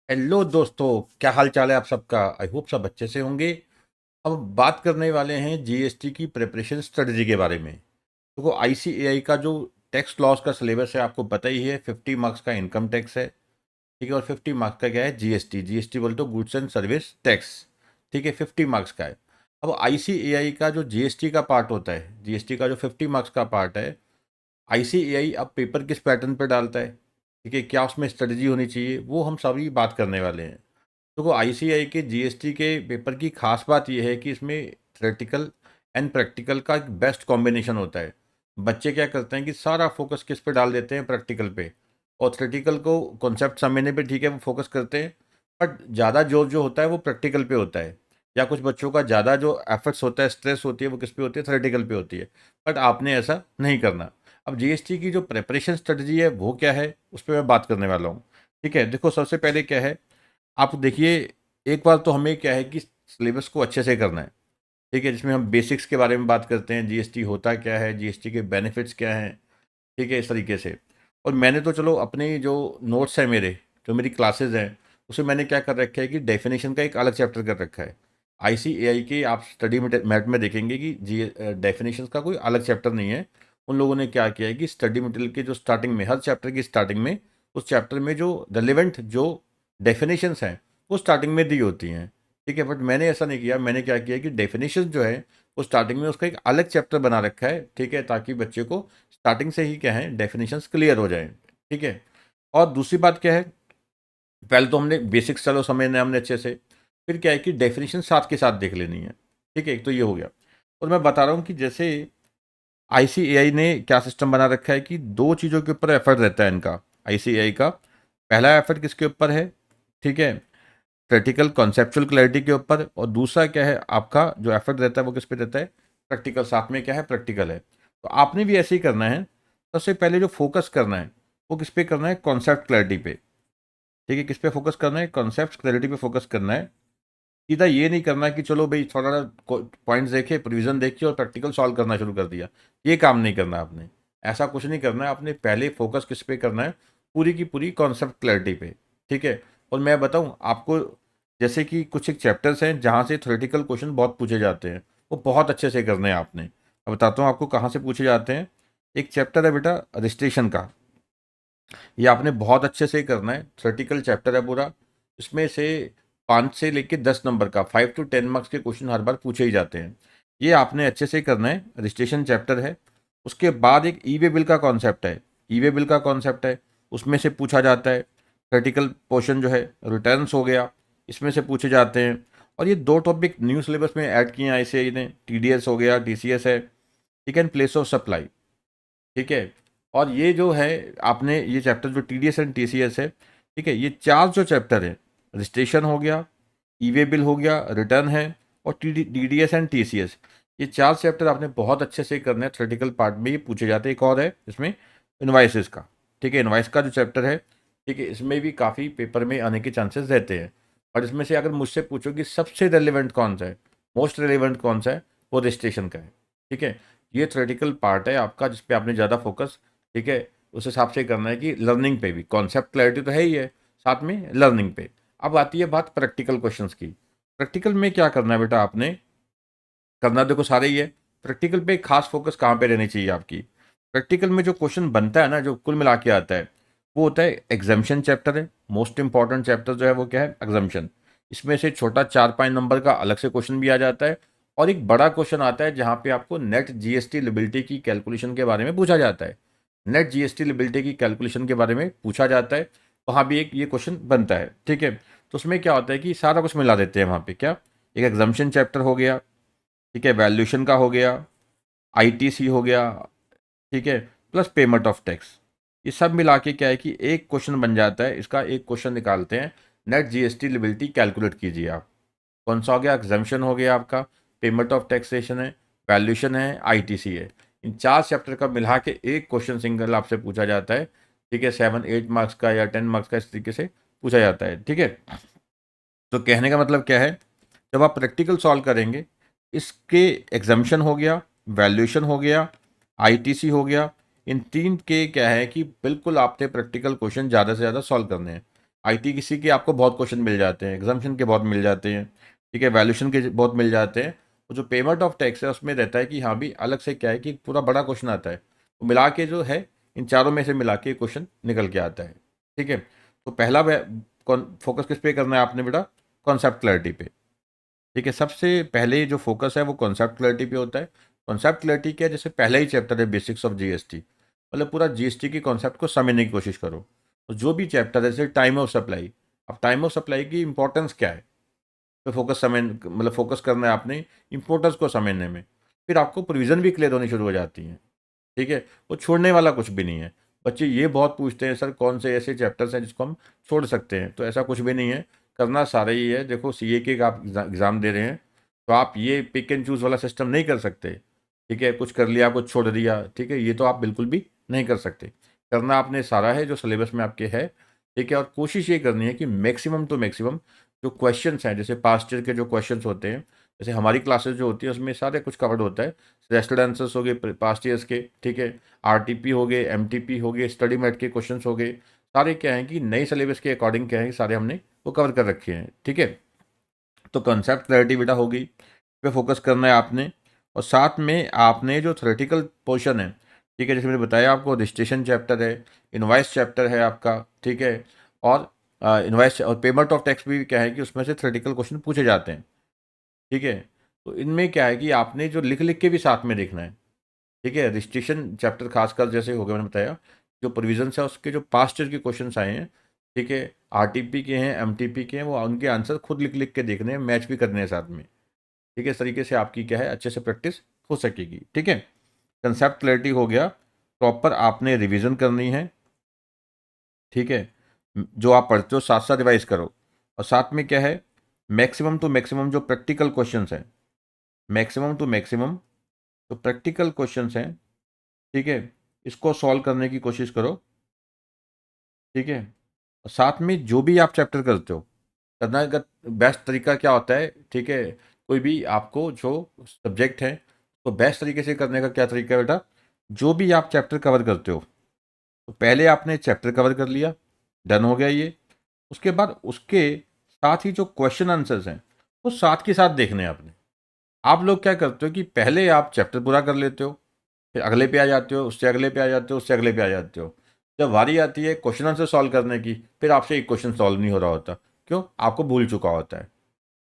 Hello दोस्तों, क्या हाल चाल है आप सबका। आई होप सब अच्छे से होंगे। अब बात करने वाले हैं जीएसटी की प्रिपरेशन स्ट्रेटजी के बारे में। देखो, आईसीएआई का जो टैक्स लॉस का सिलेबस है आपको पता ही है। 50 मार्क्स का इनकम टैक्स है, ठीक है, और 50 मार्क्स का क्या है, जीएसटी। जीएसटी बोल तो गुड्स एंड सर्विस टैक्स, ठीक है, 50 मार्क्स का है। अब आईसीएआई का जो जीएसटी का पार्ट होता है, जीएसटी का जो 50 मार्क्स का पार्ट है, आईसीएआई अब पेपर किस पैटर्न पर डालता है, ठीक है, क्या उसमें स्ट्रेटजी होनी चाहिए, वो हम सभी बात करने वाले हैं। देखो, आईसीएआई के जीएसटी के पेपर की खास बात यह है कि इसमें थ्योरेटिकल एंड प्रैक्टिकल का एक बेस्ट कॉम्बिनेशन होता है। बच्चे क्या करते हैं कि सारा फोकस किस पे डाल देते हैं, प्रैक्टिकल पे, और थ्योरेटिकल को कॉन्सेप्ट समझने पे ठीक है वो फोकस करते हैं, बट ज़्यादा जोर जो होता है वो प्रैक्टिकल पे होता है। या कुछ बच्चों का ज़्यादा जो एफर्ट्स होता है, स्ट्रेस होती है, वो किस पे होती है, थ्योरेटिकल पे होती है। बट आपने ऐसा नहीं करना। अब जीएसटी की जो प्रिपरेशन स्ट्रेटजी है वो क्या है, उस पर मैं बात करने वाला हूँ। ठीक है, देखो, सबसे पहले क्या है, आप देखिए, एक बार तो हमें क्या है कि सिलेबस को अच्छे से करना है, ठीक है, जिसमें हम बेसिक्स के बारे में बात करते हैं, जीएसटी होता क्या है, जीएसटी के बेनिफिट्स क्या हैं, ठीक है, इस तरीके से। और मैंने तो चलो अपने जो नोट्स हैं मेरे, जो मेरी क्लासेस हैं, उसमें मैंने क्या कर रखा है कि डेफिनेशन का एक अलग चैप्टर कर रखा है। आईसीएआई के आप स्टडी मैट में देखेंगे कि जी डेफिनेशन का कोई अलग चैप्टर नहीं है। उन लोगों ने क्या किया है कि स्टडी मटेरियल के जो स्टार्टिंग में, हर चैप्टर की स्टार्टिंग में, उस चैप्टर में जो रेलिवेंट जो डेफिनेशंस हैं वो स्टार्टिंग में दी होती हैं, ठीक है। बट मैंने ऐसा नहीं किया। मैंने क्या किया कि डेफिनेशन जो है वो स्टार्टिंग में उसका एक अलग चैप्टर बना रखा है, ठीक है, ताकि बच्चे को स्टार्टिंग से ही क्या है, डेफिनेशंस क्लियर हो जाए, ठीक है। और दूसरी बात क्या है, पहले तो हमने बेसिक्स चलो समझना है हमने अच्छे से, फिर क्या है कि डेफिनेशन साथ के साथ देख लेनी है, ठीक है। एक तो ये हो गया। और मैं बता रहा हूँ कि जैसे आईसीएआई ने क्या सिस्टम बना रखा है कि दो चीज़ों के ऊपर एफर्ट रहता है इनका, आईसीएआई का। पहला एफर्ट किसके ऊपर है, ठीक है, प्रैक्टिकल कॉन्सेप्चुअल क्लैरिटी के ऊपर। और दूसरा क्या है, आपका जो एफर्ट रहता है वो किस पे रहता है, प्रैक्टिकल। साथ में क्या है, प्रैक्टिकल है। तो आपने भी ऐसे ही करना है। सबसे पहले जो फोकस करना है वो किस पे करना है, कॉन्सेप्ट क्लैरिटी पे, ठीक है। किस पे फोकस करना है, कॉन्सेप्ट क्लैरिटी पे फोकस करना है। सीधा ये नहीं करना है कि चलो भाई थोड़ा पॉइंट्स देखे, प्रोविजन देखी और प्रैक्टिकल सॉल्व करना शुरू कर दिया। ये काम नहीं करना आपने, ऐसा कुछ नहीं करना है। आपने पहले फोकस किस पे करना है, पूरी की पूरी कॉन्सेप्ट क्लैरिटी पे, ठीक है। और मैं बताऊं आपको, जैसे कि कुछ एक चैप्टर्स हैं जहाँ से थ्योरेटिकल क्वेश्चन बहुत पूछे जाते हैं, वो बहुत अच्छे से करने हैं आपने। अब बताता हूँ आपको कहाँ से पूछे जाते हैं। एक चैप्टर है बेटा रजिस्ट्रेशन का, ये आपने बहुत अच्छे से करना है। थ्योरेटिकल चैप्टर है पूरा। इसमें से 5 से लेकर 10 नंबर का, 5 to 10 मार्क्स के क्वेश्चन हर बार पूछे ही जाते हैं। ये आपने अच्छे से करना है। रजिस्ट्रेशन चैप्टर है। उसके बाद एक ई वे बिल का कॉन्सेप्ट है। ई वे बिल का कॉन्सेप्ट है, उसमें से पूछा जाता है। थ्योरेटिकल पोर्शन जो है, रिटर्न्स हो गया, इसमें से पूछे जाते हैं। और ये दो टॉपिक न्यू सिलेबस में ऐड किए हैं ऐसे ने, टीडीएस हो गया, टीसीएस है, ठीक है, प्लेस ऑफ सप्लाई, ठीक है। और ये जो है, आपने ये चैप्टर जो टीडीएस एंड टीसीएस है, ठीक है, ये चार जो चैप्टर है, रजिस्ट्रेशन हो गया, ई वे बिल हो गया, रिटर्न है, और टीडीएस एंड टीसीएस, ये चार चैप्टर आपने बहुत अच्छे से करना है। थ्योरेटिकल पार्ट में ये पूछे जाते हैं। एक और है इसमें, इन्वाइसेस का, ठीक है, इन्वाइस का जो चैप्टर है, ठीक है, इसमें भी काफ़ी पेपर में आने के चांसेस रहते हैं। और इसमें से अगर मुझसे पूछो कि सबसे रेलिवेंट कौन सा है, मोस्ट रेलिवेंट कौन सा है, वो रजिस्ट्रेशन का है, ठीक है। ये थ्योरेटिकल पार्ट है आपका जिस पे आपने ज़्यादा फोकस, ठीक है, उस हिसाब से करना है कि लर्निंग पे भी, कॉन्सेप्ट क्लैरिटी तो है ही है, साथ में लर्निंग पे। अब आती है बात प्रैक्टिकल क्वेश्चंस की। प्रैक्टिकल में क्या करना है बेटा आपने, करना देखो सारे ही है। प्रैक्टिकल पे खास फोकस कहाँ पे रहनी चाहिए आपकी। प्रैक्टिकल में जो क्वेश्चन बनता है ना, जो कुल मिला के आता है, वो होता है एग्जाम्शन चैप्टर है। मोस्ट इंपॉर्टेंट चैप्टर जो है वो क्या है, एग्जाम्शन। इसमें से छोटा 4-5 नंबर का अलग से क्वेश्चन भी आ जाता है, और एक बड़ा क्वेश्चन आता है जहाँ पे आपको नेट जीएसटी लिबिलिटी की कैलकुलेशन के बारे में पूछा जाता है। नेट जीएसटी लिबिलिटी की कैलकुलेशन के बारे में पूछा जाता है, वहाँ भी एक ये क्वेश्चन बनता है, ठीक है। तो उसमें क्या होता है कि सारा कुछ मिला देते हैं वहाँ पे, क्या, एक एग्जाम्शन चैप्टर हो गया, ठीक है, वैल्यूएशन का हो गया, आईटीसी हो गया, ठीक है, प्लस पेमेंट ऑफ टैक्स। ये सब मिला के क्या है कि एक क्वेश्चन बन जाता है। इसका एक क्वेश्चन निकालते हैं, नेट जीएसटी लिबिलिटी कैलकुलेट कीजिए आप। कौन सा हो गया, एग्जाम्पशन हो गया आपका, पेमेंट ऑफ टैक्सेशन है, वैल्यूएशन है, आईटीसी है। इन चार चैप्टर का मिला के एक क्वेश्चन सिंगल आपसे पूछा जाता है, ठीक है, 7-8 मार्क्स का या 10 मार्क्स का, इस तरीके से पूछा जाता है, ठीक है। तो कहने का मतलब क्या है, जब आप प्रैक्टिकल सॉल्व करेंगे, इसके एग्जाम्पशन हो गया, वैल्यूएशन हो गया, आईटीसी हो गया, इन तीन के क्या है कि बिल्कुल आपने प्रैक्टिकल क्वेश्चन ज़्यादा से ज़्यादा सॉल्व करने हैं। आईटीसी के आपको बहुत क्वेश्चन मिल जाते हैं, एग्जामिशन के बहुत मिल जाते हैं, ठीक है, वैल्यूएशन के बहुत मिल जाते हैं। और जो पेमेंट ऑफ टैक्स है उसमें रहता है कि हाँ भी अलग से क्या है कि पूरा बड़ा क्वेश्चन आता है, तो मिला के जो है इन चारों में से मिला के क्वेश्चन निकल के आता है। ठीक है, तो पहला फोकस किस पे करना है आपने बेटा? कॉन्सेप्ट क्लैरिटी पे। ठीक है, सबसे पहले जो फोकस है वो कॉन्सेप्ट क्लैरिटी पे होता है। कॉन्सेप्ट क्लैरिटी क्या है? जैसे पहला ही चैप्टर है बेसिक्स ऑफ जीएसटी, मतलब पूरा जीएसटी की कॉन्सेप्ट को समझने की कोशिश करो। तो जो भी चैप्टर है जैसे टाइम ऑफ सप्लाई, अब टाइम ऑफ सप्लाई की इंपॉर्टेंस क्या है तो फोकस समझ मतलब फोकस करना है आपने इंपॉर्टेंस को समझने में। फिर आपको प्रोविज़न भी क्लियर होनी शुरू हो जाती हैं। ठीक है, वो छोड़ने वाला कुछ भी नहीं है। बच्चे ये बहुत पूछते हैं सर कौन से ऐसे चैप्टर्स हैं जिसको हम छोड़ सकते हैं, तो ऐसा कुछ भी नहीं है, करना सारा ही है। देखो सीए के का आप एग्ज़ाम दे रहे हैं तो आप ये पिक एंड चूज़ वाला सिस्टम नहीं कर सकते। ठीक है, कुछ कर लिया कुछ छोड़ दिया, ठीक है, ये तो आप बिल्कुल भी नहीं कर सकते। करना आपने सारा है जो सिलेबस में आपके है। ठीक है, और कोशिश ये करनी है कि मैक्सिमम टू मैक्सिमम जो क्वेश्चंस हैं, जैसे पास्ट ईयर के जो क्वेश्चंस होते हैं, जैसे हमारी क्लासेस जो होती है उसमें सारे कुछ कवर्ड होता है। रेस्टेड आंसर्स हो गए पास्ट ईयर्स के, ठीक है, आरटीपी हो गए, एमटीपी हो गए, स्टडी मैट के क्वेश्चंस हो गए, सारे क्या हैं कि नई सिलेबस के अकॉर्डिंग क्या है कि सारे हमने वो कवर कर रखे हैं। ठीक है, तो कंसेप्ट क्लैरिटी बेटा होगी, पे फोकस करना है आपने। और साथ में आपने जो थ्योरेटिकल पोर्शन है, ठीक है, जैसे मैंने बताया आपको रजिस्ट्रेशन चैप्टर है, इनवाइस चैप्टर है आपका, ठीक है, और इनवाइस और पेमेंट ऑफ टैक्स भी क्या है कि उसमें से थ्योरेटिकल क्वेश्चन पूछे जाते हैं। ठीक है, तो इनमें क्या है कि आपने जो लिख लिख के भी साथ में देखना है। ठीक है, रजिस्ट्रेशन चैप्टर खासकर जैसे हो गया मैंने बताया, जो प्रोविजंस है उसके जो पास्ट ईयर के क्वेश्चंस आए हैं, ठीक है, आरटीपी के हैं, एमटीपी के हैं, वो उनके आंसर खुद लिख लिख के देखने हैं, मैच भी करने हैं साथ में। ठीक है, इस तरीके से आपकी क्या है अच्छे से प्रैक्टिस हो सकेगी। ठीक है, कंसेप्ट क्लैरिटी हो गया, प्रॉपर आपने रिवीजन करनी है। ठीक है, जो आप पढ़ते हो साथ साथ रिवाइज करो। और साथ में क्या है, मैक्सिमम टू मैक्सिमम जो प्रैक्टिकल क्वेश्चंस हैं, मैक्सिमम टू मैक्सिमम जो प्रैक्टिकल क्वेश्चंस हैं, ठीक है, इसको सॉल्व करने की कोशिश करो। ठीक है, और साथ में जो भी आप चैप्टर करते हो, करना का बेस्ट तरीका क्या होता है? ठीक है, कोई भी आपको जो सब्जेक्ट है तो बेस्ट तरीके से करने का क्या तरीका है बेटा? जो भी आप चैप्टर कवर करते हो तो पहले आपने चैप्टर कवर कर लिया, डन हो गया ये। उसके बाद उसके साथ ही जो क्वेश्चन आंसर्स हैं वो साथ के साथ देखने हैं आपने। आप लोग क्या करते हो कि पहले आप चैप्टर पूरा कर लेते हो, फिर अगले पे आ जाते हो, उससे अगले पे आ जाते हो, उससे अगले पे आ जाते हो। जब बारी आती है क्वेश्चन आंसर सॉल्व करने की, फिर आपसे एक क्वेश्चन सॉल्व नहीं हो रहा होता। क्यों? आपको भूल चुका होता है।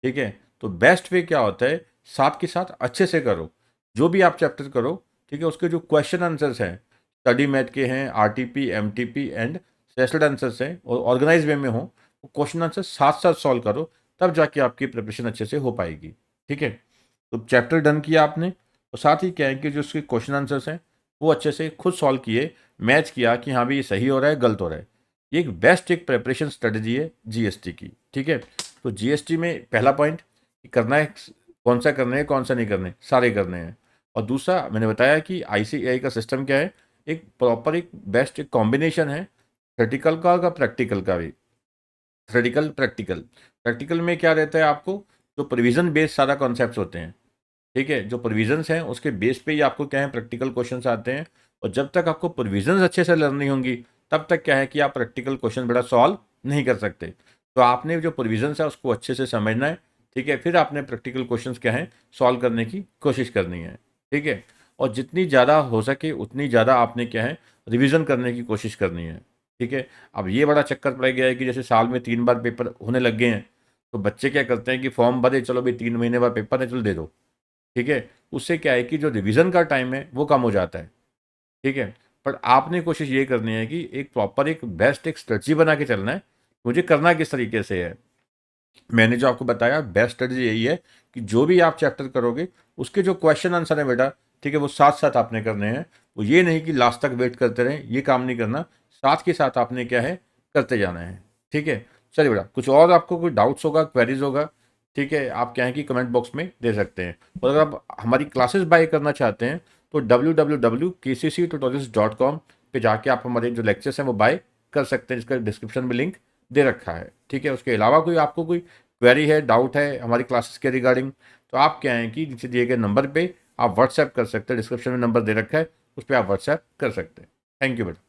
ठीक है, तो बेस्ट वे क्या होता है, साथ के साथ अच्छे से करो जो भी आप चैप्टर करो। ठीक है, उसके जो क्वेश्चन आंसर्स हैं, स्टडी मैट के हैं, RTP, MTP and sessional answers हैं और ऑर्गेनाइज वे में हो, वो क्वेश्चन आंसर साथ साथ सॉल्व करो, तब जाके आपकी प्रिपरेशन अच्छे से हो पाएगी। ठीक है, तो चैप्टर डन किया आपने, और साथ ही क्या है कि जो उसके क्वेश्चन आंसर्स हैं वो अच्छे से खुद सॉल्व किए, मैच किया कि हाँ भी ये सही हो रहा है गलत हो रहा है। ये एक बेस्ट एक प्रेपरेशन स्ट्रेटजी है जीएसटी की। ठीक है, तो जीएसटी में पहला पॉइंट करना है, कौन सा करने हैं कौन सा नहीं करने, सारे करने हैं। और दूसरा मैंने बताया कि आईसीएआई का सिस्टम क्या है, एक प्रॉपर एक बेस्ट एक कॉम्बिनेशन है थ्योरेटिकल का प्रैक्टिकल का भी। थ्योरेटिकल प्रैक्टिकल, प्रैक्टिकल में क्या रहता है आपको, जो प्रोविजन बेस्ड सारा कॉन्सेप्ट होते हैं। ठीक है, जो प्रोविजंस हैं उसके बेस पे ही आपको क्या है प्रैक्टिकल क्वेश्चंस आते हैं। और जब तक आपको प्रोविजंस अच्छे से लर्न नहीं होंगी तब तक क्या है कि आप प्रैक्टिकल क्वेश्चन बड़ा सॉल्व नहीं कर सकते। तो आपने जो प्रोविजंस है उसको अच्छे से समझना है। ठीक है, फिर आपने प्रैक्टिकल क्वेश्चंस क्या है सॉल्व करने की कोशिश करनी है। ठीक है, और जितनी ज़्यादा हो सके उतनी ज़्यादा आपने क्या है रिविज़न करने की कोशिश करनी है। ठीक है, अब ये बड़ा चक्कर पड़ गया है कि जैसे साल में 3 बार पेपर होने लग गए हैं, तो बच्चे क्या करते हैं कि फॉर्म भरे, चलो भाई 3 महीने बाद पेपर है चलो दे दो। ठीक है, उससे क्या है कि जो रिवीजन का टाइम है वो कम हो जाता है। ठीक है, पर आपने कोशिश ये करनी है कि एक प्रॉपर एक बेस्ट एक स्ट्रेटजी बना के चलना है, मुझे करना किस तरीके से है। मैंने जो आपको बताया बेस्ट स्ट्रेटजी यही है कि जो भी आप चैप्टर करोगे उसके जो क्वेश्चन आंसर है बेटा, ठीक है, वो साथ साथ आपने करने हैं। वो ये नहीं कि लास्ट तक वेट करते रहें, ये काम नहीं करना, साथ के साथ आपने क्या है करते जाना है। ठीक है, चलिए बेटा, कुछ और आपको कोई डाउट्स होगा, क्वेरीज होगा, ठीक है, आप क्या है कि कमेंट बॉक्स में दे सकते हैं। और अगर आप हमारी क्लासेस बाय करना चाहते हैं तो www.kcctutorials.com पे जाके आप हमारे जो लेक्चर्स हैं वो बाय कर सकते हैं, जिसका डिस्क्रिप्शन में लिंक दे रखा है। ठीक है, उसके अलावा कोई आपको कोई क्वेरी है, डाउट है हमारी क्लासेस के रिगार्डिंग, तो आप क्या है कि नीचे दिए गए नंबर पे आप व्हाट्सएप कर सकते हैं, डिस्क्रिप्शन में नंबर दे रखा है, उस पर आप व्हाट्सएप कर सकते हैं। थैंक यू बेटा।